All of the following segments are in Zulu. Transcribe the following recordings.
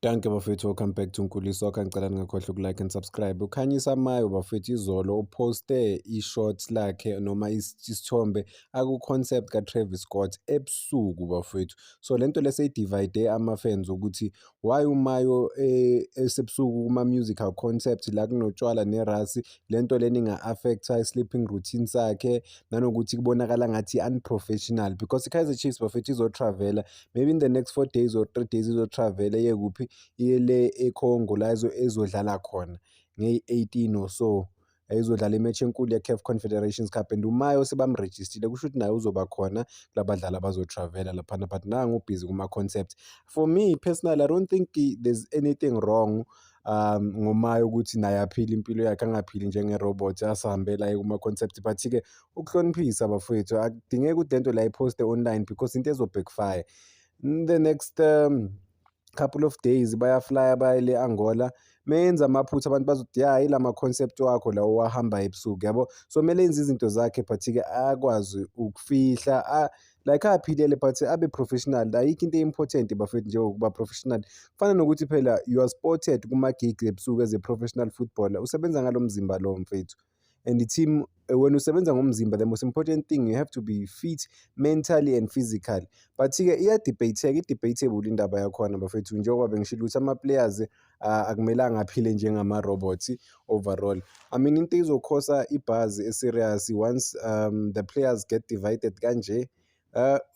Danke bafethu, welcome back to Nkulisokha. Ngicela ningakhohlwa ukulike and subscribe. UKhanyisa Mayo bafethu izolo uposte i-short lakhe noma isithombe aku-concept ka-Travis Scott ebusuku bafethu. So lento leseyidivide ama-fans ukuthi why uMayo esebusuku kuma-musical concept la kunotshwala nerasi, lento lena inga-affect-a i-sleeping routine sakhe, nanokuthi kubonakala ngathi unprofessional because i-Kaizer Chiefs bafethu izo-travel-a maybe in the next 4 days or 3 days izo-travel-a iye kuphi, iye le eCongo la ezodlala khona ngeyi-18 or so, izodlala imatch enkulu ye-CAF Confederations Cup and uMayo sebamrejistile, kusho ukuthi naye uzoba khona kulabadlali abazo-travel-a laphana, but nangu ubhizi kuma-concept. For me personally, I don't think there's anything wrong ngoMayo ukuthi naye aphile impilo yakhe, angaphili njenge-robot asihambela kuma-concept, but-ke ukuhloniphisa bafowethu, akudingeki ukuthi lento la iposte online because into ezo-backfire. In the next couple of days bayaflya baye le-Angola, meyenza amaphutha abantu bazothi ya yila ma-concept wakho la owahamba ebusuku, yabo. So kumele enze izinto zakhe but-ke akwazi ukufihla, like aphilele but abe professional. Ayikho into e-important bafethu njengokuba professional. Kufana nokuthi phela you are spotted kuma-gigs ebusuku as a professional footballer, usebenza ngalo mzimba lo mfethu. And i-team, when usebenza ngomzimba, the most important thing, you have to be fit mentally and physically. But-ke iyadibateka, i-debatable indaba yakhona bafethu, njengoba bengishilo ukuthi ama-players akumelanga aphile njengama-robots overall. I mean into izokhosa ibuzz e-serious once the players get divided kanje.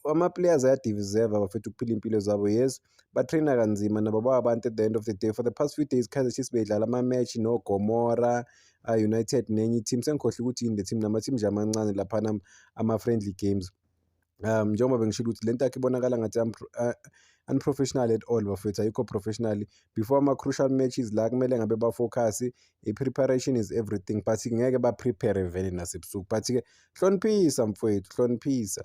Ama-players ayadeserve bafethu ukuphila impilo zabo, yes, batraina kanzima nabo bawabantu at the end of the day. For the past few days Kaizer Chiefs bedlala ama-match no-Gomora United nenye i-team, sengikhohlwe ukuthi yini le team, nama-team nje amancane laphana ama-friendly games. Njengoba bengishilo ukuthi lento yakhe ibonakala ngathi unprofessional at all bafethu, ayikho professional. Before ama-crucial matches la kumele ngabe ba-focus, i-preparation is everything, but ngeke ba-prepare vele nasebusuku. But-ke hloniphisa mfowethu, hloniphisa.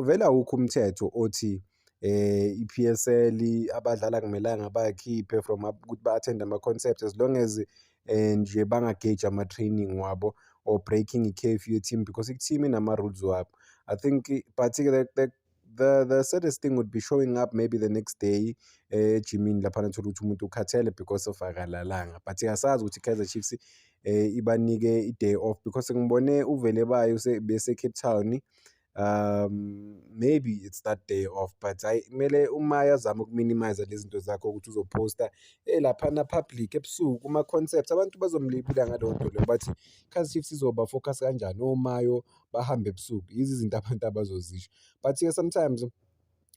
Vele awukho umthetho othi i-P_S_L abadlali akumelanga bayakhiphe from ukuthi ba-attend ama-concepts as long as nje banga-gauge ama-training wabo or breaking i-curfew ye-team because i-team inama-rules wabo. I think, but-ke the saddest thing would be showing up maybe the next day ejimini laphana uthola ukuthi umuntu ukhathele because of akalalanga. But asazi ukuthi i-Kaizer Chiefs ibanike i-day off because ngibone uVele Bayo bese Cape Town, maybe it's that day off, but hayi kumele uMayo azame ukuminimize lezi zinto zakhe ukuthi uzophosta laphana public ebusuku kuma-concepts. Abantu bazomlibula ngaleyo nto leyo bathi i-Kaizer Chiefs izoba focus kanjani oMayo bahambe ebusuku, yizo izinto abantu abazozisho. But-ke sometimes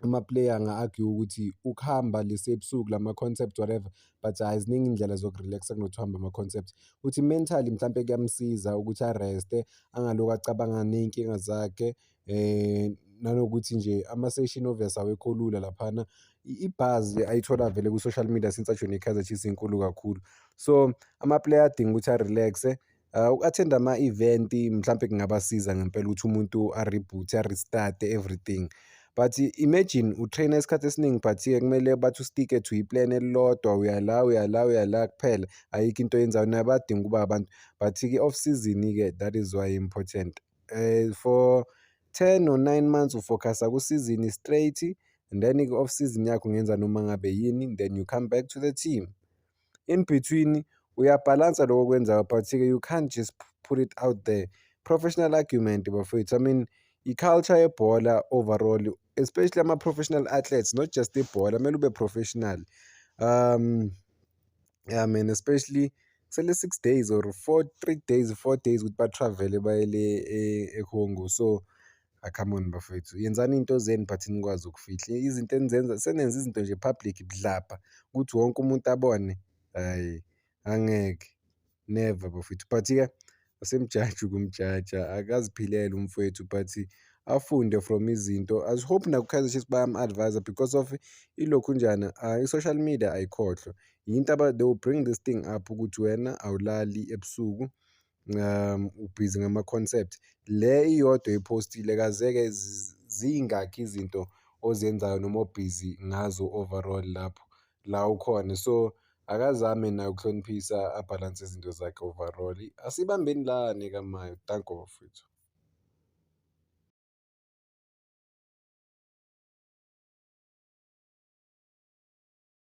ama-player anga-argue ukuthi ukuhamba lesebusuku lama-concept whatever, but hayi ziningi indlela zokurelaxa kunokuthi uhambe ama-concept. Uthi mentally mhlampe kuyamsiza ukuthi areste, angalokhu acabanga ney'nkinga zakhe, nanokuthi nje ama-session obvious awekho lula laphana. Ibuzz ayithola vele ku-social media since ajoyine i-Kaizer Chiefs inkulu kakhulu. So ama-player adinga ukuthi a-relax-e, uku-attend ama-event mhlampe kungabasiza ngempela ukuthi umuntu a-reboot, a-restart everything. But imagine utraina isikhathi esiningi but-ke kumele bathi u-stick-e to i-plan elilodwa, uyala kuphela, ayikho into oyenzayo. Nabo bayadinga ukuba abantu, but-ke off season-ke that is why important. For 10 or 9 months ufocusa ku-season straight, and then off season yakho ungenza noma ngabe yini, then you come back to the team. In between uyabhalansa lokho okwenzayo, but-ke you can't just put it out there. Professional argument bafowethu, I mean i-culture yebhola overall, especially ama-professional athletes, not just ibhola, kumele ube professional. Yeah man, especially kusele 6 days or 3 days, 4 days ukuthi ba-travel baye le eCongo. So come on bafowethu, yenzani into zenu but nikwazi ukufihla izinto enizenza. Senenza izinto nje public budlabha ukuthi wonke umuntu abone, hayi angeke, never bafowethu. But-ke asemjaji ukumjaja, akaziphilele umfowethu, but afunde from izinto. I hope naku-Kaizer Chiefs bayam-advise because of ilokhu njana, i-social media ayikhohlwa, yinto they will bring this thing up ukuthi wena awulali ebusuku, ubhizi ngama-concept. Le iyodwa ipostile kazeke zingakhi izinto ozenzayo noma obhizi ngazo overall lapho la ukhona. So akazame naye ukuhloniphisa, abhalanse izinto zakhe overall. Asibambeni lana kaMayo, danko bafowethu.